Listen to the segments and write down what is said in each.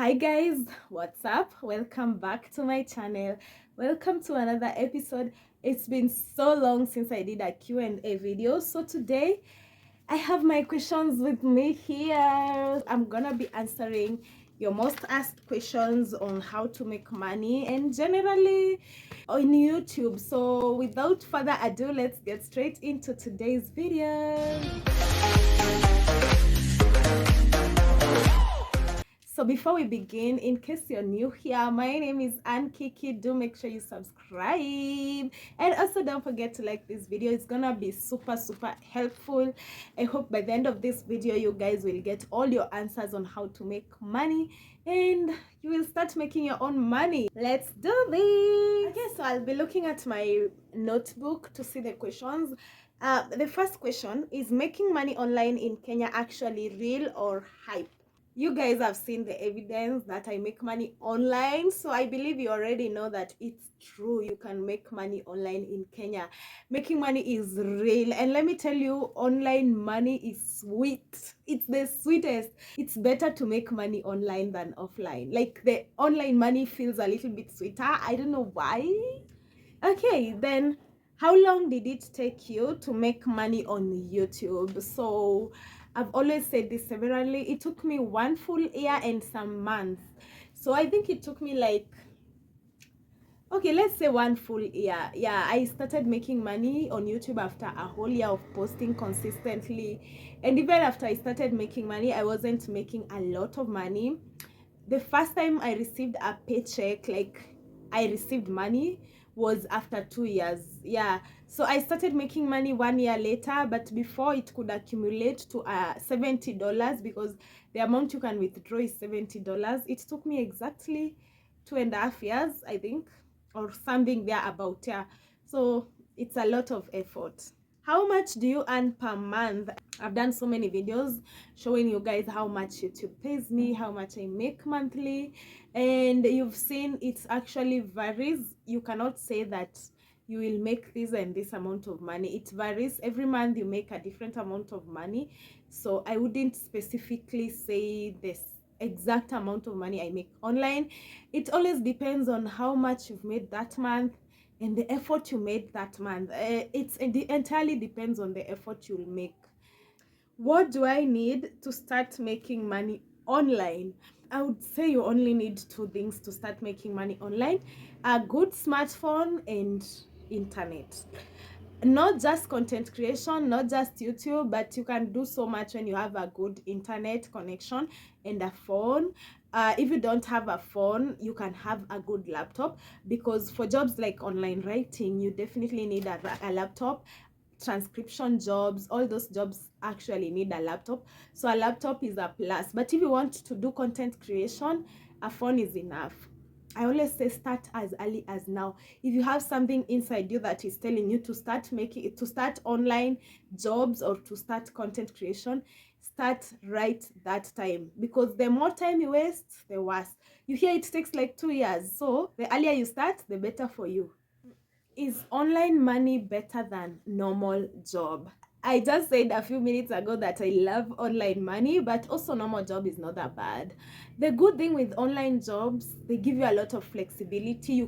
Hi guys, what's up? Welcome back to my channel. Welcome to another episode. It's been so long since I did a Q&A video. So today I have my questions with me here. I'm gonna be answering your most asked questions on how to make money and generally on YouTube. So without further ado, let's get straight into today's video. So before we begin, in case you're new here, my name is Ann Kiki. Do make sure you subscribe and also don't forget to like this video. It's gonna be super helpful. I hope by the end of this video you guys will get all your answers on how to make money and you will start making your own money. Let's do this. Okay, so I'll be looking at my notebook to see the questions. The first question is, making money online in Kenya actually real or hype? You guys have seen the evidence that I make money online, so I believe you already know that it's true. You can make money online in Kenya. Making money is real, and let me tell you, online money is sweet. It's the sweetest. It's better to make money online than offline. Like, the online money feels a little bit sweeter. I don't know why. Okay, then how long did it take you to make money on YouTube? So I've always said this severally. It took me 1 full year and some months. So I think it took me like, okay, let's say 1 full year. Yeah, I started making money on YouTube after a whole year of posting consistently. And even after I started making money, I wasn't making a lot of money. The first time I received a paycheck, like I received money, was after 2 years. Yeah, so I started making money 1 year later, but before it could accumulate to $70, because the amount you can withdraw is $70. It took me exactly 2.5 years, I think, or something there about. Yeah, so it's a lot of effort. How much do you earn per month? I've done so many videos showing you guys how much YouTube pays me, how much I make monthly, and you've seen it actually varies. You cannot say that you will make this and this amount of money. It varies. Every month you make a different amount of money, so I wouldn't specifically say this exact amount of money I make online. It always depends on how much you've made that month and the effort you made that month. It entirely depends on the effort you'll make. What do I need to start making money online? I would say you only need two things to start making money online: a good smartphone and internet. Not just content creation, not just YouTube, but you can do so much when you have a good internet connection and a phone. If you don't have a phone, you can have a good laptop, because for jobs like online writing, you definitely need a laptop. Transcription jobs, all those jobs actually need a laptop, so a laptop is a plus. But if you want to do content creation, a phone is enough. I always say start as early as now. If you have something inside you that is telling you to start online jobs or to start content creation, start right that time, because the more time you waste, the worse. You hear it takes like 2 years, so the earlier you start, the better for you. Is online money better than normal job? I just said a few minutes ago that I love online money, but also normal job is not that bad. The good thing with online jobs, they give you a lot of flexibility. You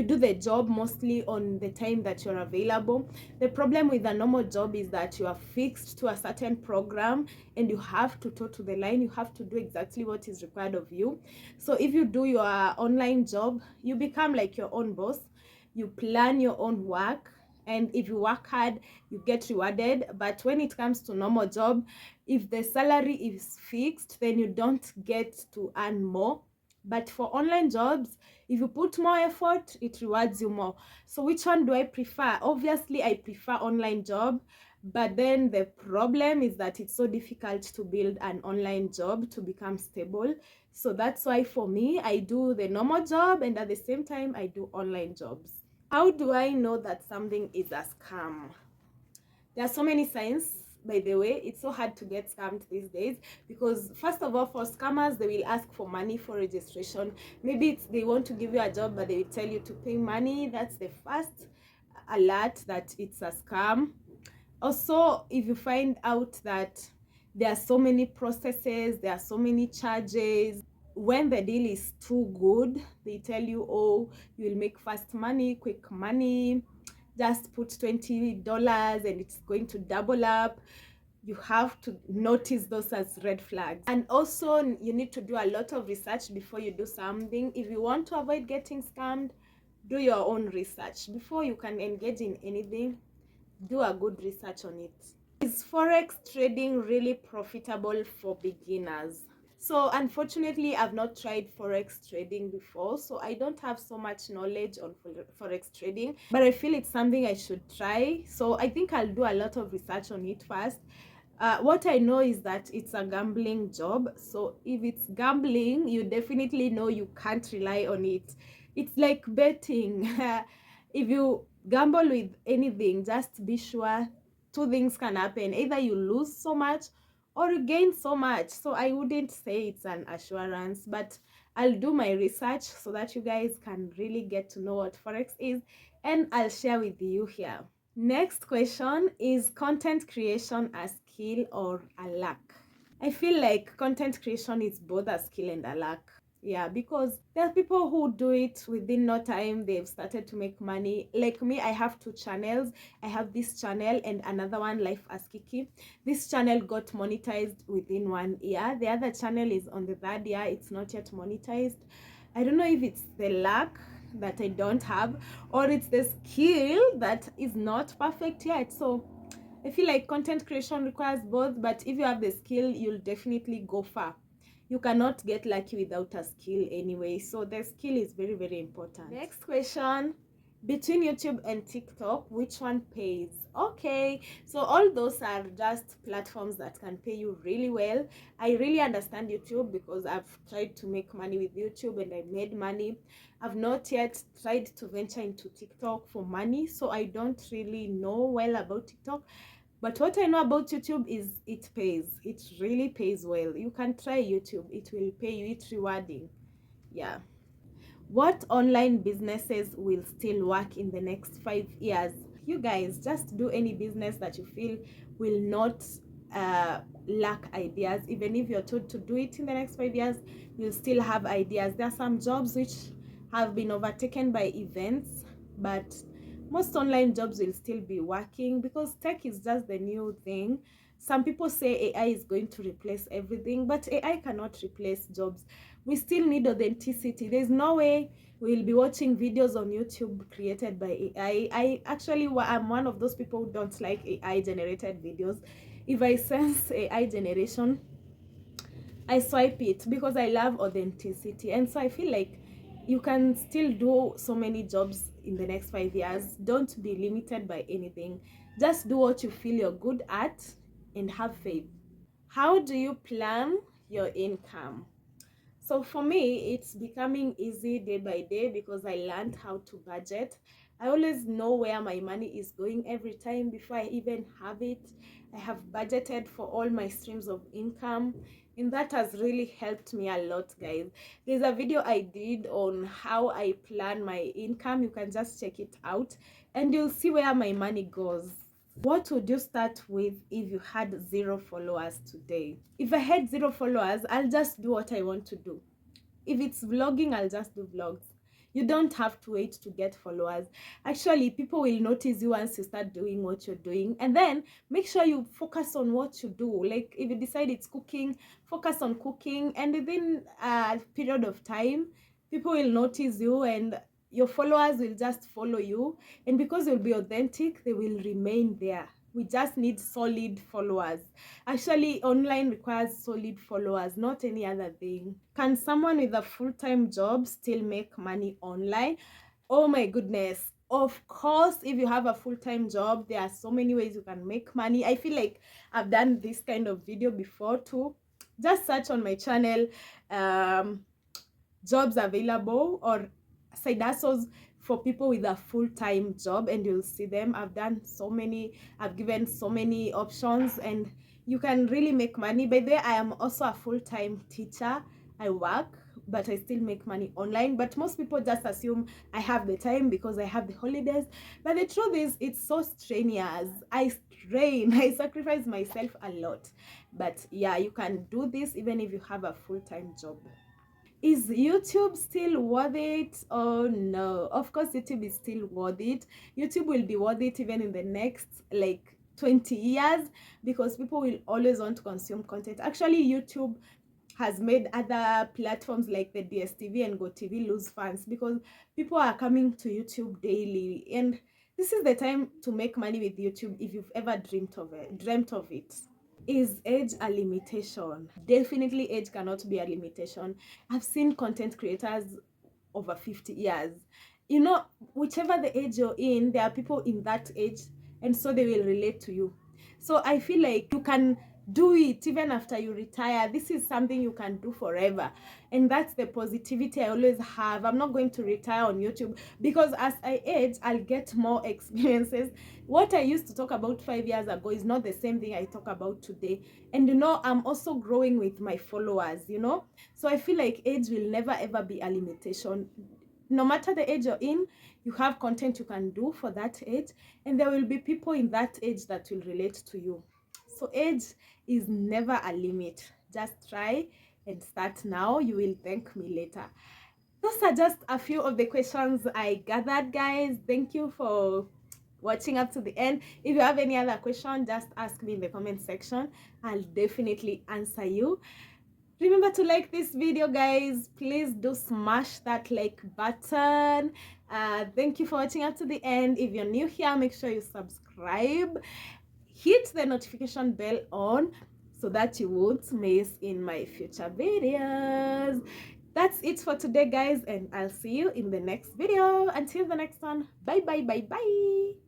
do the job mostly on the time that you're available. The problem with a normal job is that you are fixed to a certain program and you have to toe to the line. You have to do exactly what is required of you. So if you do your online job, you become like your own boss. You plan your own work, and if you work hard, you get rewarded. But when it comes to normal job, if the salary is fixed, then you don't get to earn more. But for online jobs, if you put more effort, it rewards you more. So which one do I prefer? Obviously I prefer online job, but then the problem is that it's so difficult to build an online job to become stable. So that's why for me, I do the normal job and at the same time I do online jobs. How do I know that something is a scam? There are so many signs, by the way. It's so hard to get scammed these days, because first of all, for scammers, they will ask for money for registration. Maybe they want to give you a job, but they will tell you to pay money. That's the first alert that it's a scam. Also, if you find out that There are so many processes, there are so many charges. When the deal is too good, they tell you, oh, you will make fast money, quick money, just put $20 and it's going to double up. You have to notice those as red flags. And also, you need to do a lot of research before you do something. If you want to avoid getting scammed, do your own research before you can engage in anything. Do a good research on it. Is forex trading really profitable for beginners? So unfortunately, I've not tried forex trading before, so I don't have so much knowledge on forex trading, but I feel it's something I should try. So I think I'll do a lot of research on it first. What I know is that it's a gambling job. So if it's gambling, you definitely know you can't rely on it. It's like betting. If you gamble with anything, just be sure two things can happen. Either you lose so much or you gain so much. So I wouldn't say it's an assurance, but I'll do my research so that you guys can really get to know what forex is, and I'll share with you here. Next question, is content creation a skill or a luck? I feel like content creation is both a skill and a luck. Yeah, because there are people who do it within no time, they've started to make money. Like me, I have two channels. I have this channel and another one, Life as Kiki. This channel got monetized within 1 year. The other channel is on the 3rd year. It's not yet monetized. I don't know if it's the luck that I don't have, or it's the skill that is not perfect yet. So I feel like content creation requires both, but if you have the skill, you'll definitely go far. You cannot get lucky without a skill anyway, so the skill is very, very important. Next question, between YouTube and TikTok, which one pays? Okay, so all those are just platforms that can pay you really well. I really understand YouTube because I've tried to make money with YouTube and I made money. I've not yet tried to venture into TikTok for money, so I don't really know well about TikTok. But what I know about YouTube is it pays. It really pays well. You can try YouTube. It will pay you. It's rewarding. Yeah. What online businesses will still work in the next 5 years? You guys, just do any business that you feel will not lack ideas. Even if you're told to do it in the next 5 years, you'll still have ideas. There are some jobs which have been overtaken by events, but most online jobs will still be working because tech is just the new thing. Some people say AI is going to replace everything, but AI cannot replace jobs. We still need authenticity. There's no way we'll be watching videos on YouTube created by AI. I actually am one of those people who don't like AI generated videos. If I sense AI generation, I swipe it because I love authenticity. And so I feel like you can still do so many jobs in the next 5 years. Don't be limited by anything. Just do what you feel you're good at and have faith. How do you plan your income? So for me, it's becoming easy day by day because I learned how to budget. I always know where my money is going every time before I even have it. I have budgeted for all my streams of income, and that has really helped me a lot, guys. There's a video I did on how I plan my income. You can just check it out and you'll see where my money goes. What would you start with if you had 0 followers today? If I had 0 followers, I'll just do what I want to do. If it's vlogging, I'll just do vlogs. You don't have to wait to get followers. Actually, people will notice you once you start doing what you're doing. And then make sure you focus on what you do. Like if you decide it's cooking, focus on cooking. And within a period of time, people will notice you and your followers will just follow you. And because you'll be authentic, they will remain there. We just need solid followers. Actually, online requires solid followers, not any other thing. Can someone with a full-time job still make money online? Oh my goodness. Of course, if you have a full-time job, there are so many ways you can make money. I feel like I've done this kind of video before too. Just search on my channel, jobs available or side hustles for people with a full-time job, and you'll see them. I've done so many, I've given so many options, and you can really make money. By the way, I am also a full-time teacher. I work, but I still make money online. But most people just assume I have the time because I have the holidays. But the truth is, it's so strenuous. I strain, I sacrifice myself a lot. But yeah, you can do this even if you have a full-time job. Is YouTube still worth it? Oh no, of course YouTube is still worth it. YouTube will be worth it even in the next like 20 years, because people will always want to consume content. Actually, YouTube has made other platforms like the DSTV and GoTV lose fans, because people are coming to YouTube daily, and this is the time to make money with YouTube if you've ever dreamt of it. Is age a limitation? Definitely age cannot be a limitation. I've seen content creators over 50 years. You know, whichever the age you're in, there are people in that age, and so they will relate to you. So I feel like you can do it even after you retire. This is something you can do forever, and that's the positivity I always have. I'm not going to retire on YouTube, because as I age, I'll get more experiences. What I used to talk about 5 years ago is not the same thing I talk about today. And you know, I'm also growing with my followers, you know. So I feel like age will never ever be a limitation. No matter the age you're in, you have content you can do for that age, and there will be people in that age that will relate to you. So age is never a limit. Just try and start now. You will thank me later. Those are just a few of the questions I gathered, guys. Thank you for watching up to the end. If you have any other question, just ask me in the comment section. I'll definitely answer you. Remember to like this video, guys. Please do smash that like button. Thank you for watching up to the end. If you're new here, make sure you subscribe. Hit the notification bell on so that you won't miss in my future videos. That's it for today, guys, and I'll see you in the next video. Until the next one, bye bye bye bye.